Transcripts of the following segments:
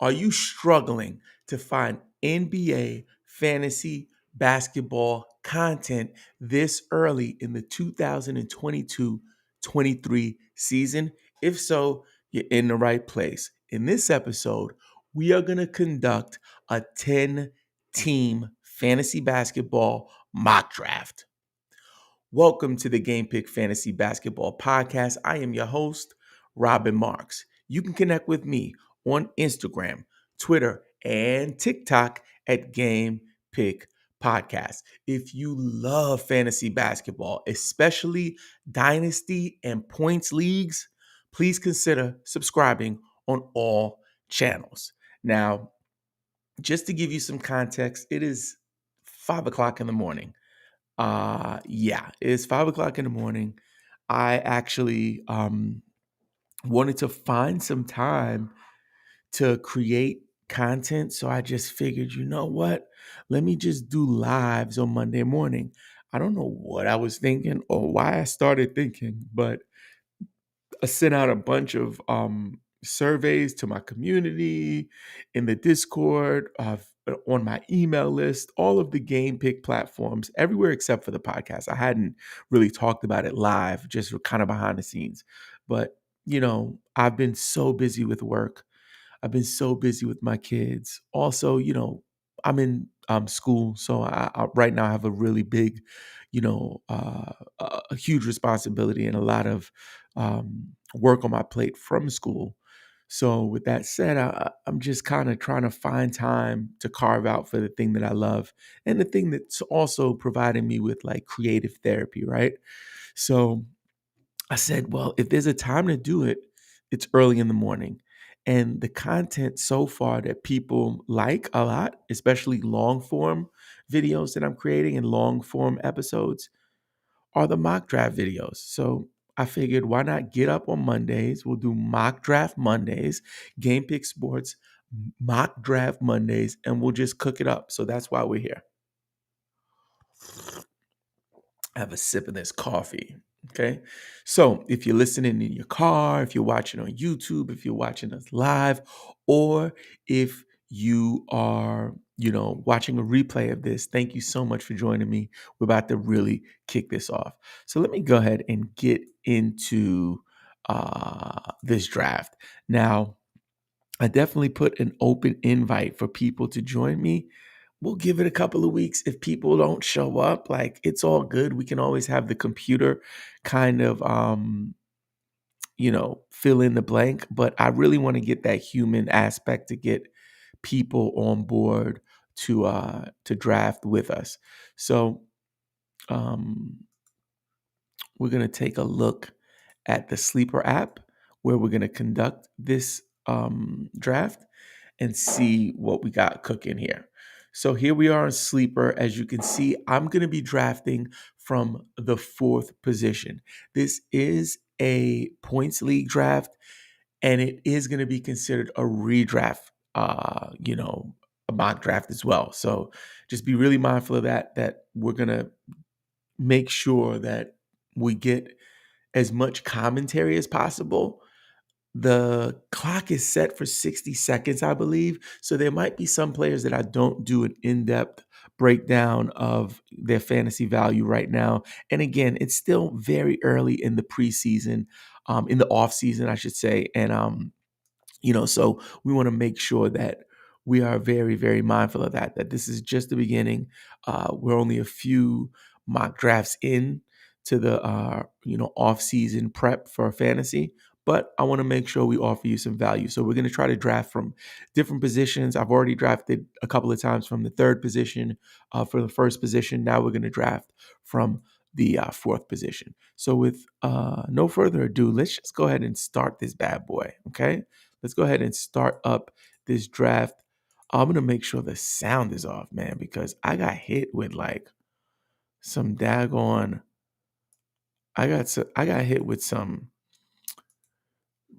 Are you struggling to find NBA fantasy basketball content this early in the 2022-23 season? If so, you're in the right place. In this episode, we are going to conduct a 10-team fantasy basketball mock draft. Welcome to the Game Pick Fantasy Basketball Podcast. I am your host, Robin Marks. You can connect with me on Instagram, Twitter, and TikTok at Game Pick Podcast. If you love fantasy basketball, especially dynasty and points leagues, please consider subscribing on all channels. Now, just to give you some context, it is 5 o'clock in the morning. Yeah, it's 5 o'clock in the morning. I actually wanted to find some time to create content. So I just figured, you know what? Let me just do lives on Monday morning. I don't know what I was thinking or why I started thinking, but I sent out a bunch of surveys to my community in the Discord, on my email list, all of the Game Pick platforms, everywhere except for the podcast. I hadn't really talked about it live, just kind of behind the scenes. But, I've been so busy with work. I've been so busy with my kids. Also, I'm in school, so I right now have a really big, a huge responsibility and a lot of work on my plate from school. So, with that said, I'm just kind of trying to find time to carve out for the thing that I love and the thing that's also providing me with like creative therapy, right? So, I said, well, if there's a time to do it, it's early in the morning. And the content so far that people like a lot, especially long form videos that I'm creating and long form episodes, are the mock draft videos. So I figured, why not get up on Mondays? We'll do mock draft Mondays, Game Pick Sports, mock draft Mondays, and we'll just cook it up. So that's why we're here. Have a sip of this coffee. Okay. So if you're listening in your car, if you're watching on YouTube, if you're watching us live, or if you are, watching a replay of this, thank you so much for joining me. We're about to really kick this off. So let me go ahead and get into this draft. Now, I definitely put an open invite for people to join me. We'll give it a couple of weeks. If people don't show up, like it's all good. We can always have the computer kind of fill in the blank, but I really want to get that human aspect to get people on board to draft with us. So um we're going to take a look at the Sleeper app where we're going to conduct this draft and see what we got cooking here. So here we are in Sleeper. As you can see, I'm going to be drafting from the 4th position. This is a points league draft, and it is going to be considered a redraft, a mock draft as well. So just be really mindful of that we're going to make sure that we get as much commentary as possible. The clock is set for 60 seconds, I believe. So there might be some players that I don't do an in-depth breakdown of their fantasy value right now. And again, it's still very early in the preseason, in the off season, I should say. And so we want to make sure that we are very, very mindful of that this is just the beginning. We're only a few mock drafts in to the, off-season prep for fantasy, but I want to make sure we offer you some value. So we're going to try to draft from different positions. I've already drafted a couple of times from the 3rd position for the 1st position. Now we're going to draft from the 4th position. So with no further ado, let's just go ahead and start this bad boy, okay? Let's go ahead and start up this draft. I'm going to make sure the sound is off, man, because I got hit with like some daggone, I got hit with some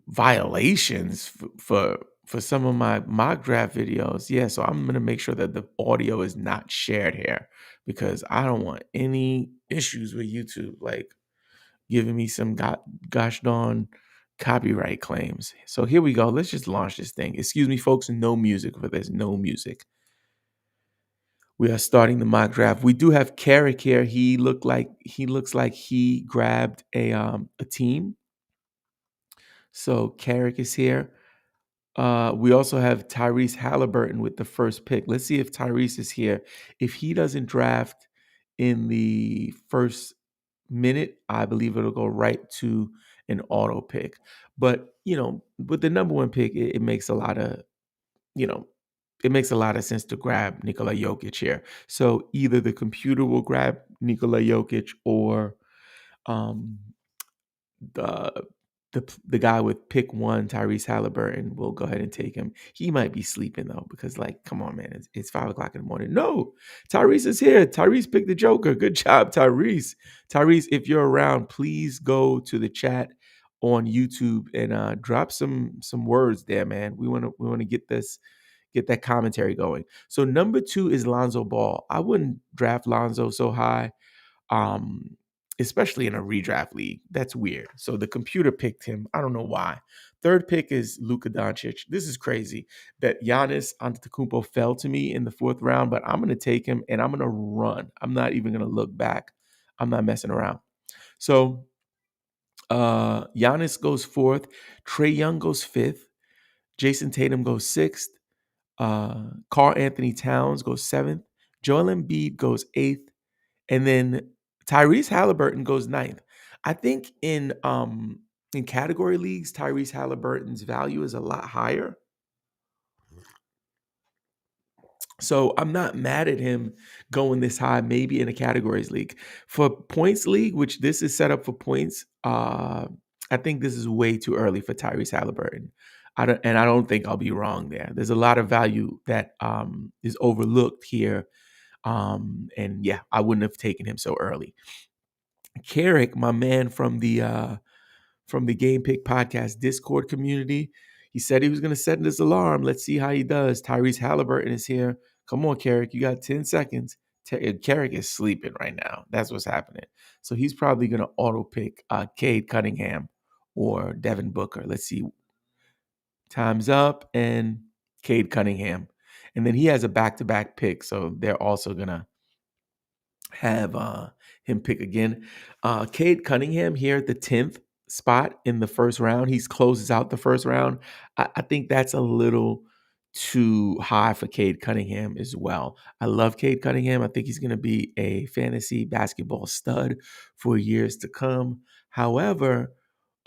violations for some of my mock draft videos. Yeah, so I'm going to make sure that the audio is not shared here because I don't want any issues with YouTube like giving me some gosh darn Copyright claims. So here we go. Let's just launch this thing. Excuse me, folks. No music for this. No music. We are starting the mock draft. We do have Carrick here. He looks like he grabbed a team. So Carrick is here. We also have Tyrese Halliburton with the first pick. Let's see if Tyrese is here. If he doesn't draft in the first minute, I believe it'll go right to an auto pick. But with the number one pick, it makes a lot of you know it makes a lot of sense to grab Nikola Jokic here. So either the computer will grab Nikola Jokic or um, the the guy with pick one, Tyrese Halliburton, will go ahead and take him. He might be sleeping though, because come on, man, it's 5 o'clock in the morning. No, Tyrese is here. Tyrese picked the Joker. Good job, Tyrese. Tyrese, if you're around, please go to the chat on YouTube and drop some words there, man. We want to get that commentary going. So number 2 is Lonzo Ball. I wouldn't draft Lonzo so high, um, especially in a redraft league. That's weird. So the computer picked him. I don't know why. Third pick is Luka Doncic. This is crazy that Giannis Antetokounmpo fell to me in the 4th round, but I'm going to take him and I'm going to run. I'm not even going to look back. I'm not messing around. So Giannis goes 4th. Trae Young goes 5th. Jason Tatum goes 6th. Karl Anthony Towns goes 7th. Joel Embiid goes 8th. And then Tyrese Halliburton goes 9th. I think in category leagues, Tyrese Halliburton's value is a lot higher. So I'm not mad at him going this high, maybe in a categories league. For points league, which this is set up for points, I think this is way too early for Tyrese Halliburton. I don't think I'll be wrong there. There's a lot of value that is overlooked here. And yeah, I wouldn't have taken him so early. Carrick, my man from the Game Pick Podcast Discord community, he said he was going to set this alarm. Let's see how he does. Tyrese Halliburton is here. Come on, Carrick, you got 10 seconds. Carrick is sleeping right now. That's what's happening. So he's probably going to auto pick Cade Cunningham or Devin Booker. Let's see. Time's up, and Cade Cunningham. And then he has a back-to-back pick, so they're also going to have him pick again. Cade Cunningham here at the 10th spot in the first round. He closes out the first round. I think that's a little too high for Cade Cunningham as well. I love Cade Cunningham. I think he's going to be a fantasy basketball stud for years to come. However,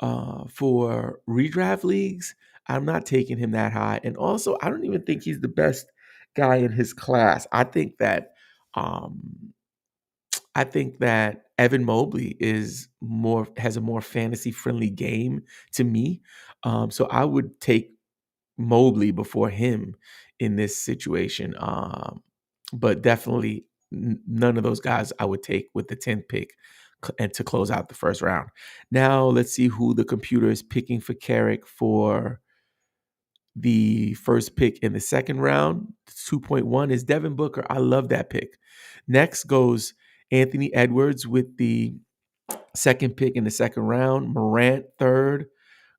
for redraft leagues, I'm not taking him that high. And also, I don't even think he's the best guy in his class. Um, I think that Evan Mobley has a more fantasy friendly game to me. So I would take Mobley before him in this situation. But definitely none of those guys I would take with the 10th pick and to close out the first round. Now let's see who the computer is picking for Carrick for the first pick in the second round. 2.1 is Devin Booker. I love that pick. Next goes Anthony Edwards with the second pick in the second round. Morant third.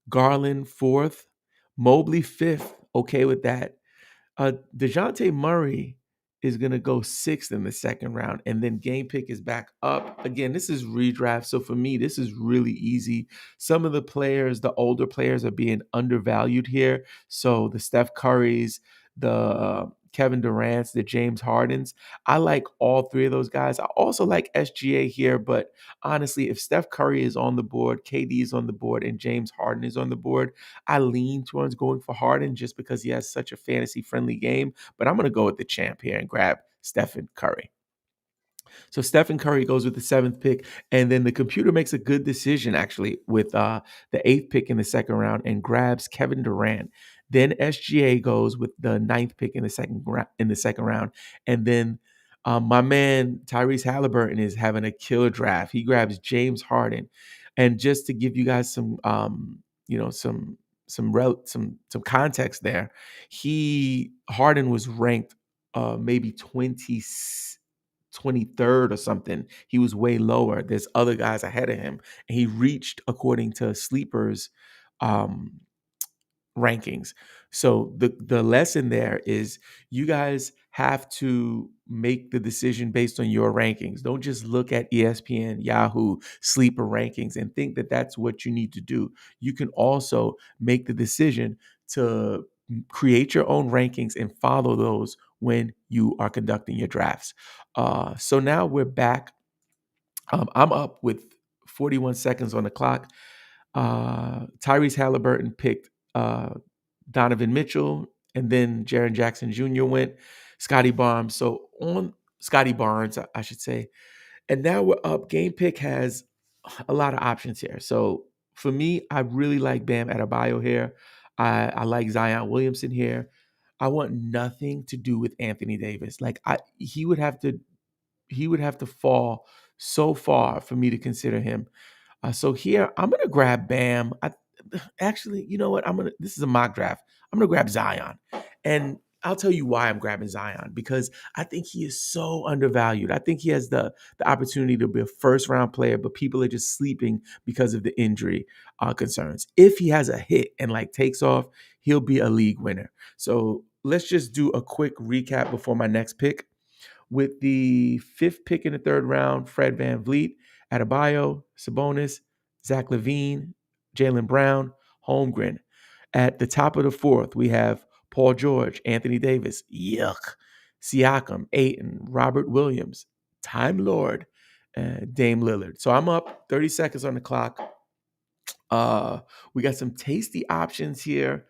Garland fourth. Mobley fifth. Okay with that. DeJounte Murray is going to go 6th in the second round, and then game pick is back up. Again, this is redraft, so for me, this is really easy. Some of the players, the older players, are being undervalued here. So the Steph Currys, the Kevin Durant's, the James Hardens. I like all 3 of those guys. I also like SGA here, but honestly, if Steph Curry is on the board, KD is on the board, and James Harden is on the board, I lean towards going for Harden just because he has such a fantasy-friendly game. But I'm going to go with the champ here and grab Stephen Curry. So Stephen Curry goes with the 7th pick, and then the computer makes a good decision actually with the 8th pick in the second round and grabs Kevin Durant. Then SGA goes with the 9th pick in the second round, and then my man Tyrese Halliburton is having a killer draft. He grabs James Harden, and just to give you guys some some context there, Harden was ranked maybe 23rd or something. He was way lower. There's other guys ahead of him. And he reached, according to sleepers, um, rankings. So the lesson there is you guys have to make the decision based on your rankings. Don't just look at ESPN, Yahoo, sleeper rankings and think that that's what you need to do. You can also make the decision to create your own rankings and follow those when you are conducting your drafts. So now we're back. I'm up with 41 seconds on the clock. Tyrese Halliburton picked Donovan Mitchell, and then Jaren Jackson Jr. went. Scotty Barnes. So on Scotty Barnes, I should say. And now we're up. Game Pick has a lot of options here. So for me, I really like Bam Adebayo here. I like Zion Williamson here. I want nothing to do with Anthony Davis. Like he would have to fall so far for me to consider him. So here I'm gonna grab Bam. Actually, you know what? This is a mock draft. I'm gonna grab Zion, and I'll tell you why I'm grabbing Zion because I think he is so undervalued. I think he has the opportunity to be a first round player, but people are just sleeping because of the injury concerns. If he has a hit and like takes off, he'll be a league winner. So let's just do a quick recap before my next pick. With the fifth pick in the third round, Fred Van Vliet, Adebayo, Sabonis, Zach Levine, Jalen Brown, Holmgren. At the top of the fourth, we have Paul George, Anthony Davis, yuck, Siakam, Ayton, Robert Williams, Time Lord, Dame Lillard. So I'm up 30 seconds on the clock. We got some tasty options here.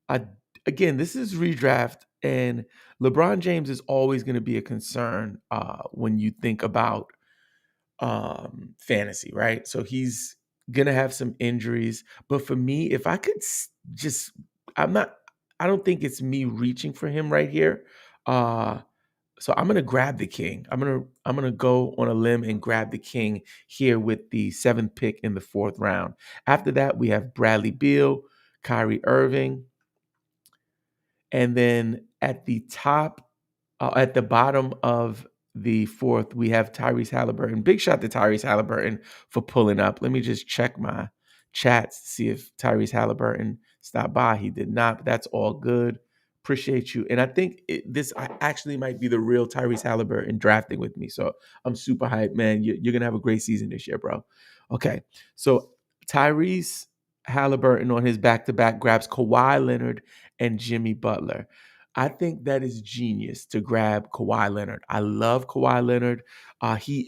I, Again, this is redraft, and LeBron James is always going to be a concern when you think about fantasy, right? So he's going to have some injuries. But for me, if I could just, I'm not, I don't think it's me reaching for him right here. Uh, so I'm gonna grab the king. I'm gonna go on a limb and grab the king here with the seventh pick in the fourth round. After that, we have Bradley Beal, Kyrie Irving, and then at the bottom of the fourth, we have Tyrese Halliburton. Big shout to Tyrese Halliburton for pulling up. Let me just check my chats to see if Tyrese Halliburton stopped by. He did not, but that's all good. Appreciate you. And I think this actually might be the real Tyrese Halliburton drafting with me. So I'm super hyped, man. You're going to have a great season this year, bro. Okay. So Tyrese Halliburton on his back to back grabs Kawhi Leonard and Jimmy Butler. I think that is genius to grab Kawhi Leonard. I love Kawhi Leonard. I think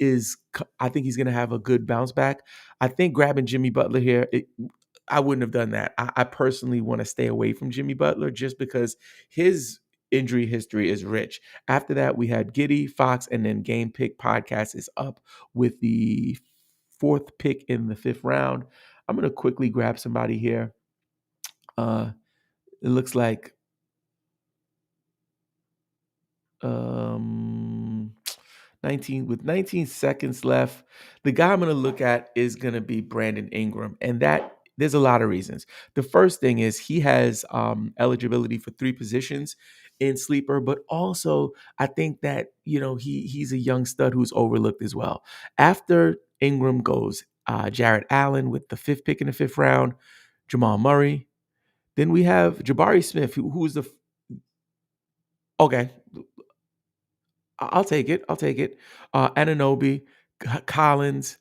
he's going to have a good bounce back. I think grabbing Jimmy Butler here, I wouldn't have done that. I personally want to stay away from Jimmy Butler just because his injury history is rich. After that, we had Giddy, Fox, and then Game Pick Podcast is up with the fourth pick in the fifth round. I'm going to quickly grab somebody here. It looks like um 19 seconds left. The guy I'm going to look at is going to be Brandon Ingram, and that there's a lot of reasons. The first thing is he has eligibility for three positions in sleeper, but also I think that he's a young stud who's overlooked as well. After Ingram goes Jarrett Allen with the fifth pick in the fifth round, Jamal Murray. Then we have Jabari Smith, who's the okay. I'll take it. I'll take it. Anunoby, Collins,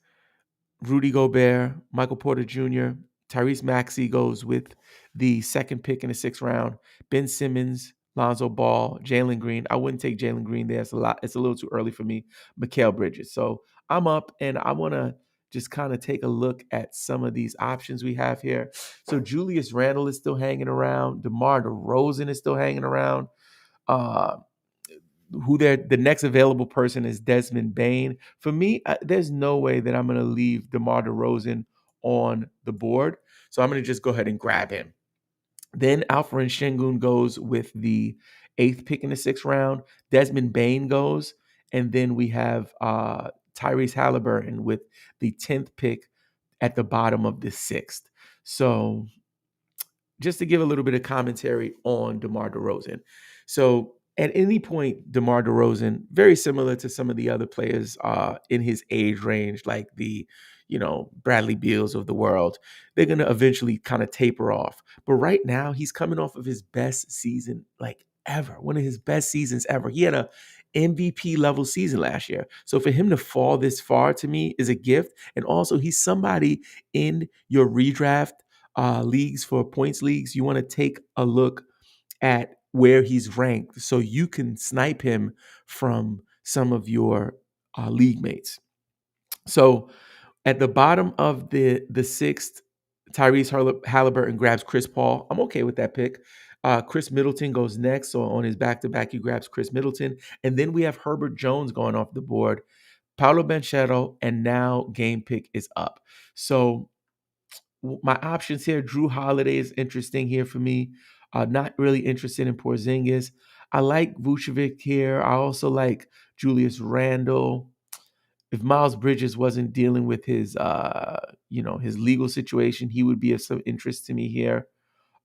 Rudy Gobert, Michael Porter Jr., Tyrese Maxey goes with the second pick in the sixth round. Ben Simmons, Lonzo Ball, Jalen Green. I wouldn't take Jalen Green there. It's a lot. It's a little too early for me. Mikal Bridges. So I'm up, and I want to just kind of take a look at some of these options we have here. So Julius Randle is still hanging around. DeMar DeRozan is still hanging around. Uh, the next available person is Desmond Bain. For me, there's no way that I'm going to leave DeMar DeRozan on the board. So I'm going to just go ahead and grab him. Then Alfred Şengün goes with the eighth pick in the sixth round. Desmond Bain goes. And then we have Tyrese Halliburton with the 10th pick at the bottom of the sixth. So just to give a little bit of commentary on DeMar DeRozan. So at any point, DeMar DeRozan, very similar to some of the other players in his age range, like the Bradley Beals of the world, they're going to eventually kind of taper off. But right now, he's coming off of his best season like ever, one of his best seasons ever. He had a MVP level season last year. So for him to fall this far to me is a gift. And also, he's somebody in your redraft leagues, for points leagues. You want to take a look at where he's ranked so you can snipe him from some of your league mates. So at the bottom of the sixth, Tyrese Halliburton grabs Chris Paul. I'm okay with that pick. Chris Middleton goes next. So on his back-to-back, he grabs Chris Middleton. And then we have Herbert Jones going off the board, Paolo Banchero, and now game pick is up. So my options here, Drew Holiday is interesting here for me. Not really interested in Porzingis. I like Vucevic here. I also like Julius Randle. If Miles Bridges wasn't dealing with his legal situation, he would be of some interest to me here.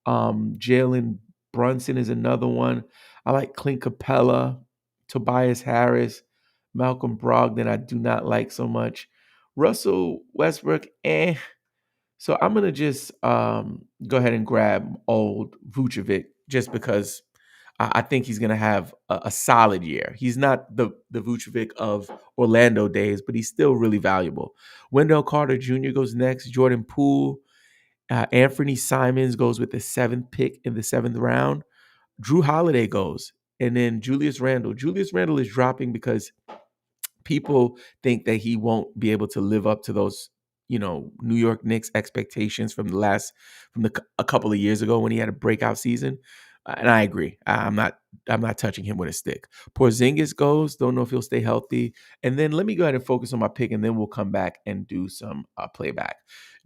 Jalen Brunson is another one. I like Clint Capella, Tobias Harris, Malcolm Brogdon. I do not like so much. Russell Westbrook, eh. So I'm gonna just go ahead and grab old Vucevic just because I think he's gonna have a solid year. He's not the Vucevic of Orlando days, but he's still really valuable. Wendell Carter Jr. goes next. Jordan Poole, Anthony Simons goes with the seventh pick in the seventh round. Drew Holiday goes, and then Julius Randle. Julius Randle is dropping because people think that he won't be able to live up to those, New York Knicks expectations from a couple of years ago when he had a breakout season. And I agree. I'm not touching him with a stick. Porzingis goes. Don't know if he'll stay healthy. And then let me go ahead and focus on my pick, and then we'll come back and do some playback.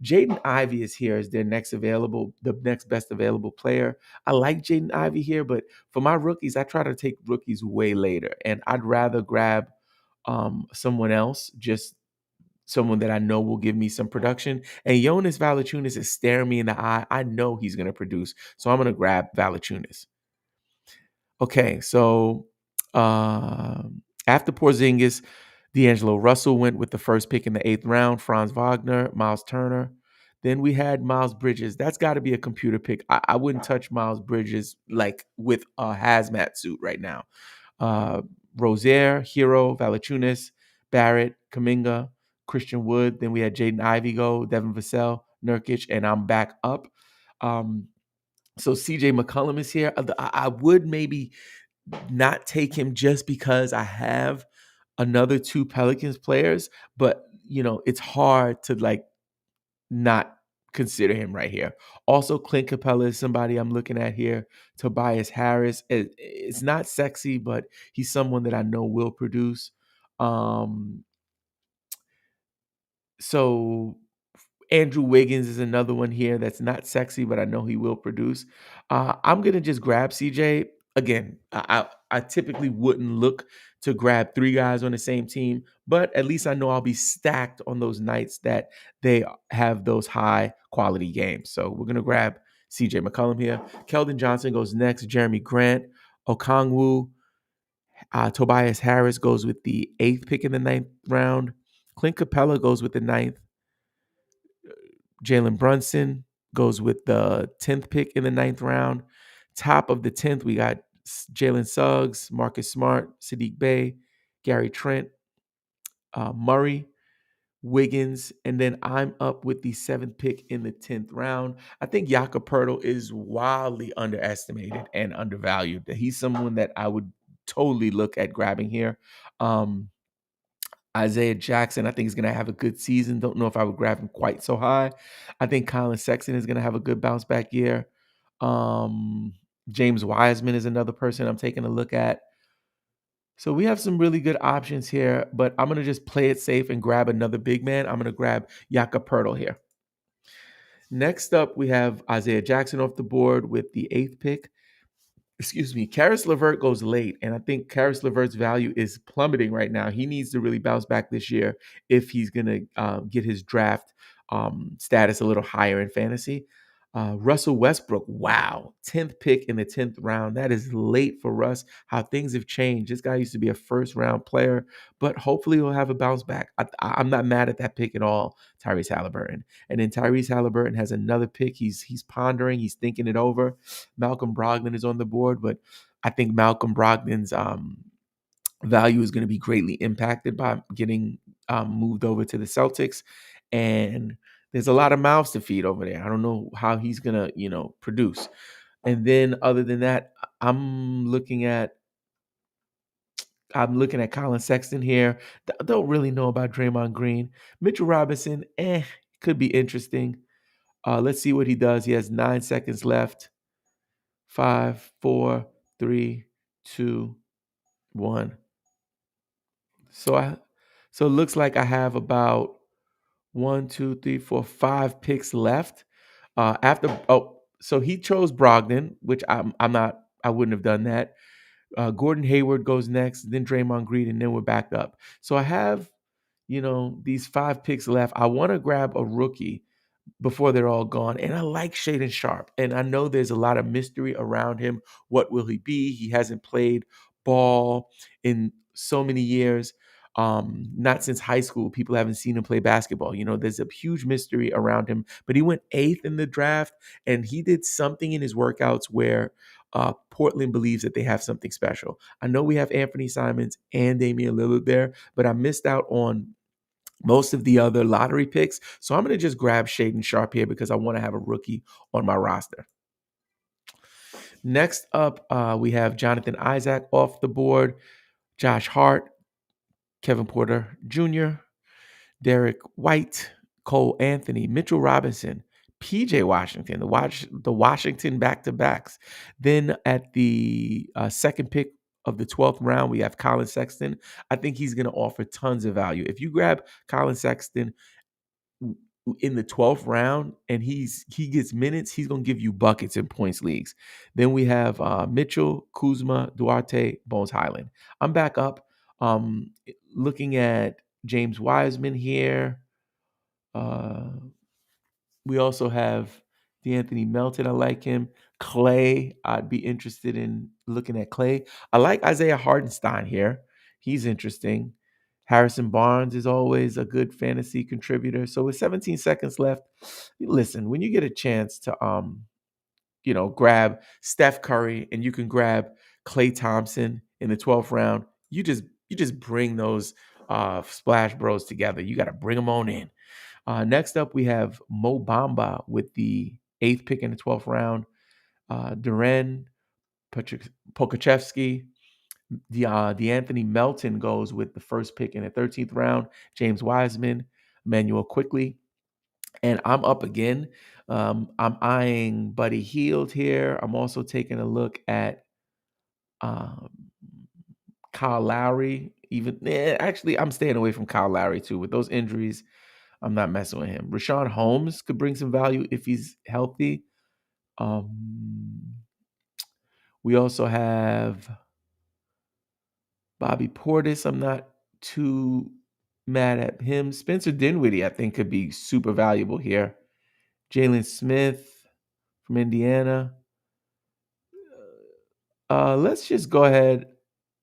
Jaden Ivey is here as the next best available player. I like Jaden Ivey here, but for my rookies, I try to take rookies way later, and I'd rather grab someone else, just someone that I know will give me some production. And Jonas Valanciunas is staring me in the eye. I know he's going to produce, so I'm going to grab Valanciunas. Okay, so after Porzingis, D'Angelo Russell went with the first pick in the eighth round. Franz Wagner, Miles Turner. Then we had Miles Bridges. That's got to be a computer pick. I wouldn't touch Miles Bridges like with a hazmat suit right now. Rozier, Hero, Valanciunas, Barrett, Kuminga, Christian Wood. Then we had Jaden Ivey go, Devin Vassell, Nurkic, and I'm back up. So CJ McCollum is here. I would maybe not take him just because I have another two Pelicans players, but it's hard to like not consider him right here. Also, Clint Capella is somebody I'm looking at here. Tobias Harris. It's not sexy, but he's someone that I know will produce. So Andrew Wiggins is another one here that's not sexy, but I know he will produce. I'm gonna just grab CJ again. I typically wouldn't look to grab three guys on the same team, but at least I know I'll be stacked on those nights that they have those high quality games. So we're gonna grab CJ McCollum here. Keldon Johnson goes next. Jeremy Grant, Okongwu, Tobias Harris goes with the eighth pick in the ninth round. Clint Capella goes with the ninth. Jalen Brunson goes with the 10th pick in the ninth round. Top of the 10th, we got Jalen Suggs, Marcus Smart, Sadiq Bey, Gary Trent, Murray, Wiggins, and then I'm up with the 7th pick in the 10th round. I think Jakob Poeltl is wildly underestimated and undervalued. He's someone that I would totally look at grabbing here. Isaiah Jackson, I think, is going to have a good season. Don't know if I would grab him quite so high. I think Colin Sexton is going to have a good bounce back year. James Wiseman is another person I'm taking a look at. So we have some really good options here, but I'm going to just play it safe and grab another big man. I'm going to grab Jakob Poeltl here. Next up, we have Isaiah Jackson off the board with the 8th pick. Excuse me, Karis LeVert goes late, and I think Karis LeVert's value is plummeting right now. He needs to really bounce back this year if he's going to get his draft status a little higher in fantasy. Russell Westbrook, wow, 10th pick in the 10th round. That is late for Russ. How things have changed. This guy used to be a first round player, but hopefully he'll have a bounce back. I'm not mad at that pick at all, Tyrese Halliburton. And then Tyrese Halliburton has another pick. He's pondering, he's thinking it over. Malcolm Brogdon is on the board, but I think Malcolm Brogdon's value is going to be greatly impacted by getting moved over to the Celtics. And there's a lot of mouths to feed over there. I don't know how he's going to, produce. And then other than that, I'm looking at Colin Sexton here. Don't really know about Draymond Green. Mitchell Robinson, could be interesting. Let's see what he does. He has 9 seconds left. 5, 4, 3, 2, 1. So it looks like I have about 1, 2, 3, 4, 5 picks left. So he chose Brogdon, which I wouldn't have done that. Gordon Hayward goes next, then Draymond Green, and then we're back up. So I have, these 5 picks left. I want to grab a rookie before they're all gone. And I like Shaden Sharp. And I know there's a lot of mystery around him. What will he be? He hasn't played ball in so many years. Not since high school. People haven't seen him play basketball. There's a huge mystery around him. But he went 8th in the draft, and he did something in his workouts where Portland believes that they have something special. I know we have Anthony Simons and Damian Lillard there, but I missed out on most of the other lottery picks. So I'm going to just grab Shaden Sharp here because I want to have a rookie on my roster. Next up, we have Jonathan Isaac off the board, Josh Hart, Kevin Porter Jr., Derek White, Cole Anthony, Mitchell Robinson, PJ Washington, the Washington back-to-backs. Then at the second pick of the 12th round, we have Colin Sexton. I think he's going to offer tons of value. If you grab Colin Sexton in the 12th round and he gets minutes, he's going to give you buckets in points leagues. Then we have Mitchell, Kuzma, Duarte, Bones Highland. I'm back up looking at James Wiseman here. We also have DeAnthony Melton. I like him. Clay, I'd be interested in looking at Clay. I like Isaiah Hardenstein here. He's interesting. Harrison Barnes is always a good fantasy contributor. So with 17 seconds left, listen, when you get a chance to grab Steph Curry and you can grab Klay Thompson in the 12th round, you just bring those Splash Bros together. You got to bring them on in. Next up, we have Mo Bamba with the 8th pick in the 12th round. Duran Pokachevsky. DeAnthony Melton goes with the first pick in the 13th round. James Wiseman, Emmanuel Quickly. And I'm up again. I'm eyeing Buddy Hield here. I'm also taking a look at um, Kyle Lowry. Actually, I'm staying away from Kyle Lowry too. With those injuries, I'm not messing with him. Rashawn Holmes could bring some value if he's healthy. We also have Bobby Portis. I'm not too mad at him. Spencer Dinwiddie, I think, could be super valuable here. Jalen Smith from Indiana. Let's just go ahead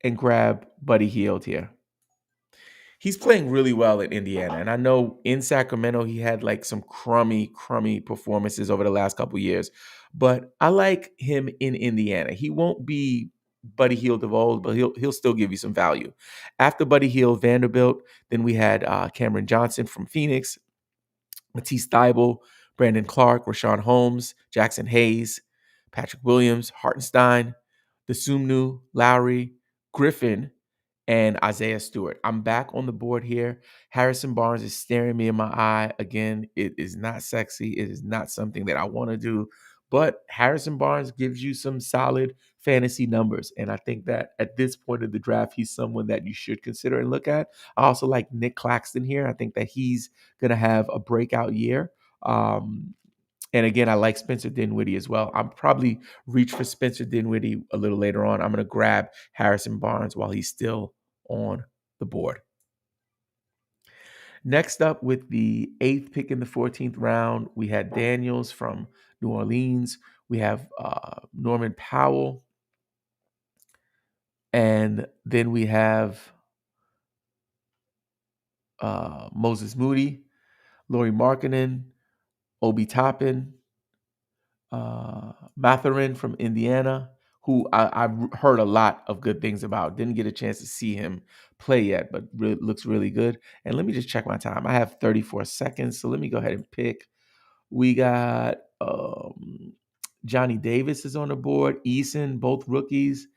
and grab Buddy Hield here. He's playing really well at Indiana. And I know in Sacramento, he had like some crummy performances over the last couple of years. But I like him in Indiana. He won't be Buddy Hield of old, but he'll still give you some value. After Buddy Hield, Vanderbilt, then we had Cameron Johnson from Phoenix, Matisse Thybulle, Brandon Clark, Rashawn Holmes, Jackson Hayes, Patrick Williams, Hartenstein, Desumnu, Lowry, Griffin, and Isaiah Stewart. I'm back on the board here. Harrison Barnes is staring me in my eye. Again, it is not sexy. It is not something that I want to do. But Harrison Barnes gives you some solid fantasy numbers. And I think that at this point of the draft, he's someone that you should consider and look at. I also like Nick Claxton here. I think that he's going to have a breakout year. And again, I like Spencer Dinwiddie as well. I'll probably reach for Spencer Dinwiddie a little later on. I'm going to grab Harrison Barnes while he's still on the board. Next up, with the 8th pick in the 14th round, we had Daniels from New Orleans. We have Norman Powell, and then we have Moses Moody, Laurie Markkinen, Obi Toppin, Matherin from Indiana, who I've heard a lot of good things about. Didn't get a chance to see him play yet, but looks really good. And let me just check my time. I have 34 seconds, so let me go ahead and pick. We got Johnny Davis is on the board, Eason, both rookies.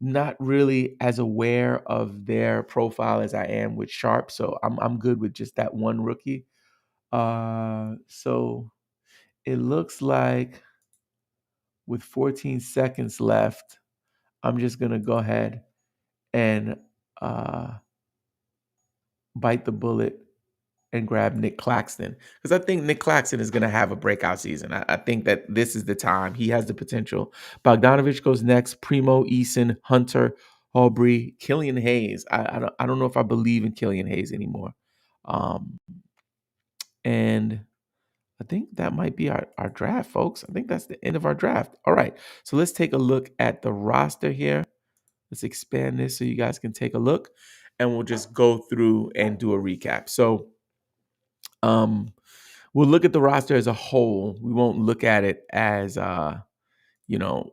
Not really as aware of their profile as I am with Sharp, so I'm good with just that one rookie. So it looks like with 14 seconds left, I'm just gonna go ahead and uh, bite the bullet and grab Nick Claxton because I think Nick Claxton is going to have a breakout season. I think that this is the time. He has the potential. Bogdanovich goes next. Primo, Eason, Hunter, Aubrey, Killian Hayes. I don't know if I believe in Killian Hayes anymore. Um, and I think that might be our draft, folks. I think that's the end of our draft. All right. So let's take a look at the roster here. Let's expand this so you guys can take a look and we'll just go through and do a recap. So, we'll look at the roster as a whole. We won't look at it as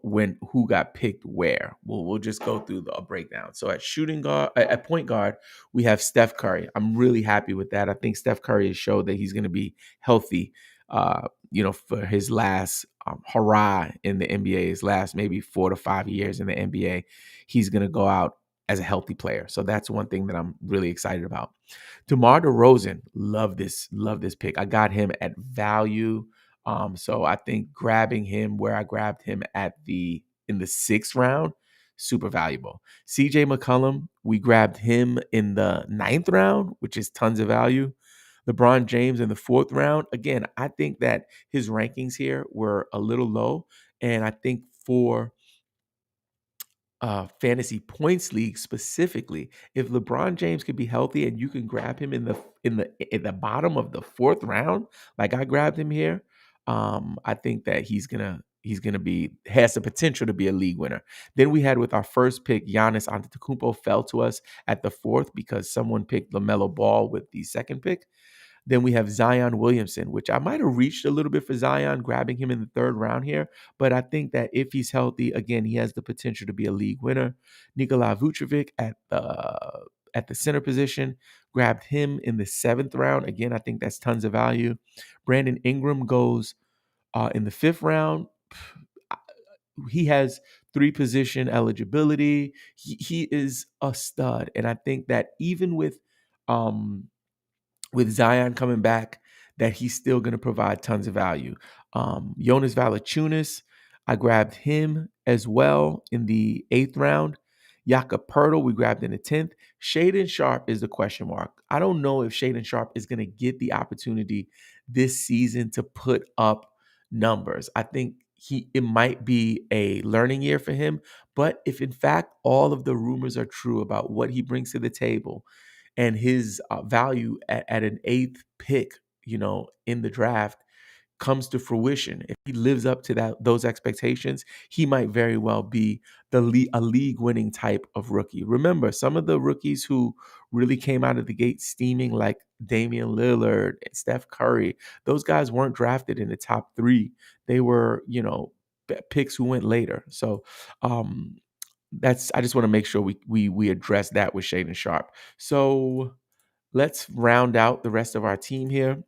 when who got picked where. We'll just go through a breakdown. So at shooting guard, at point guard, we have Steph Curry. I'm really happy with that. I think Steph Curry has showed that he's going to be healthy. For his last hurrah in the NBA, his last maybe 4 to 5 years in the NBA, he's going to go out as a healthy player. So that's one thing that I'm really excited about. DeMar DeRozan, love this pick. I got him at value. So I think grabbing him where I grabbed him in the 6th round, super valuable. CJ McCollum, we grabbed him in the 9th round, which is tons of value. LeBron James in the 4th round. Again, I think that his rankings here were a little low. And I think for fantasy points league specifically, if LeBron James could be healthy and you can grab him in the bottom of the 4th round, like I grabbed him here, I think that has the potential to be a league winner. Then we had with our first pick, Giannis Antetokounmpo fell to us at the 4th because someone picked LaMelo Ball with the 2nd pick. Then we have Zion Williamson, which I might have reached a little bit for Zion, grabbing him in the 3rd round here. But I think that if he's healthy, again, he has the potential to be a league winner. Nikola Vucevic at the center position, grabbed him in the 7th round. Again, I think that's tons of value. Brandon Ingram goes in the 5th round. He has 3-position eligibility. He is a stud. And I think that even with Zion coming back, that he's still going to provide tons of value. Jonas Valanciunas, I grabbed him as well in the 8th round. Jakob Poeltl, we grabbed in the 10th. Shaedon Sharpe is the question mark. I don't know if Shaedon Sharpe is going to get the opportunity this season to put up numbers. I think it might be a learning year for him, but if in fact all of the rumors are true about what he brings to the table, and his value at an 8th pick, in the draft comes to fruition. If he lives up to those expectations, he might very well be a league winning type of rookie. Remember, some of the rookies who really came out of the gate steaming, like Damian Lillard and Steph Curry, those guys weren't drafted in the top 3. They were, picks who went later. So, I just want to make sure we address that with Shaedon Sharpe. So let's round out the rest of our team here.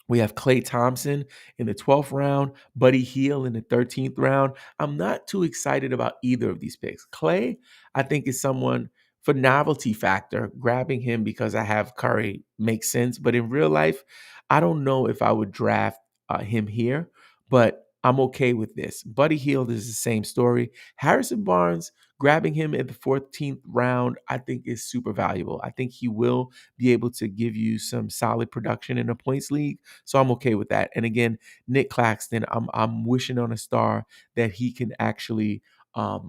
We have Klay Thompson in the 12th round, Buddy Hield in the 13th round. I'm not too excited about either of these picks. Klay, I think, is someone for novelty factor. Grabbing him because I have Curry makes sense. But in real life, I don't know if I would draft him here, but I'm okay with this. Buddy Hield is the same story. Harrison Barnes, grabbing him at the 14th round, I think is super valuable. I think he will be able to give you some solid production in a points league. So I'm okay with that. And again, Nick Claxton, I'm wishing on a star that he can actually have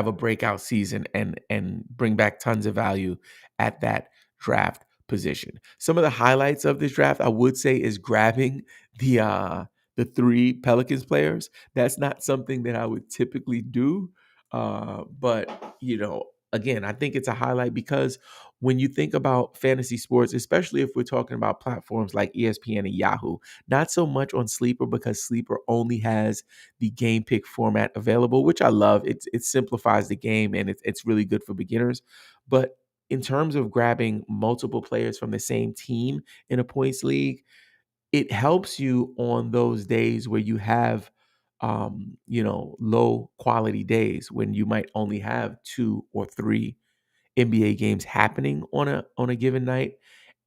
a breakout season and bring back tons of value at that draft position. Some of the highlights of this draft, I would say, is grabbing the three Pelicans players. That's not something that I would typically do. But, again, I think it's a highlight because when you think about fantasy sports, especially if we're talking about platforms like ESPN and Yahoo, not so much on Sleeper because Sleeper only has the game pick format available, which I love. It simplifies the game and it's really good for beginners. But in terms of grabbing multiple players from the same team in a points league, it helps you on those days where you have low quality days when you might only have two or three NBA games happening on a given night,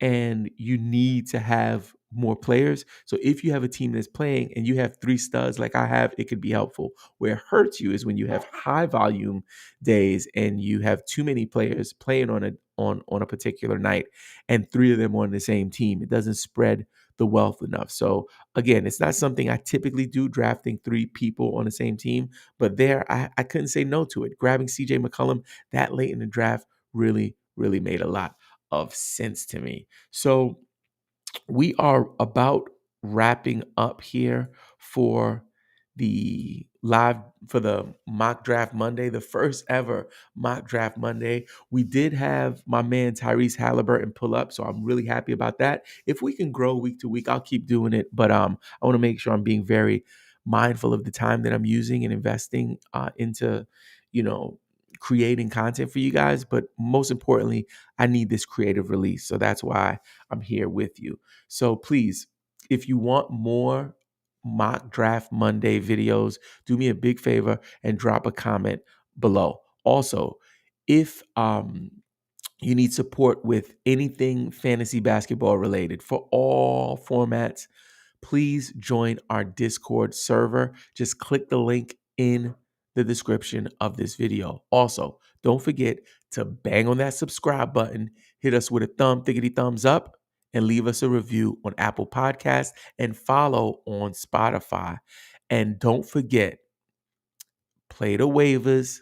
and you need to have more players. So if you have a team that's playing and you have three studs like I have, it could be helpful. Where it hurts you is when you have high volume days and you have too many players playing on a particular night and three of them on the same team. It doesn't spread the wealth enough. So again, it's not something I typically do, drafting three people on the same team, but there I couldn't say no to it. Grabbing CJ McCollum that late in the draft really, really made a lot of sense to me. So we are about wrapping up here for the mock draft Monday, the first ever mock draft Monday. We did have my man Tyrese Halliburton pull up, so I'm really happy about that. If we can grow week to week, I'll keep doing it, but I want to make sure I'm being very mindful of the time that I'm using and investing into, you know, creating content for you guys. But most importantly, I need this creative release, so that's why I'm here with you. So please, if you want more mock draft Monday videos, do me a big favor and drop a comment below. Also, if you need support with anything fantasy basketball related for all formats, please join our Discord server. Just click the link in the description of this video. Also, don't forget to bang on that subscribe button, hit us with a thumbs up, and leave us a review on Apple Podcasts and follow on Spotify. And don't forget, play the waivers,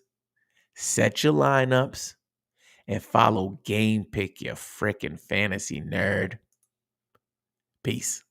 set your lineups, and follow Game Pick, you freaking fantasy nerd. Peace.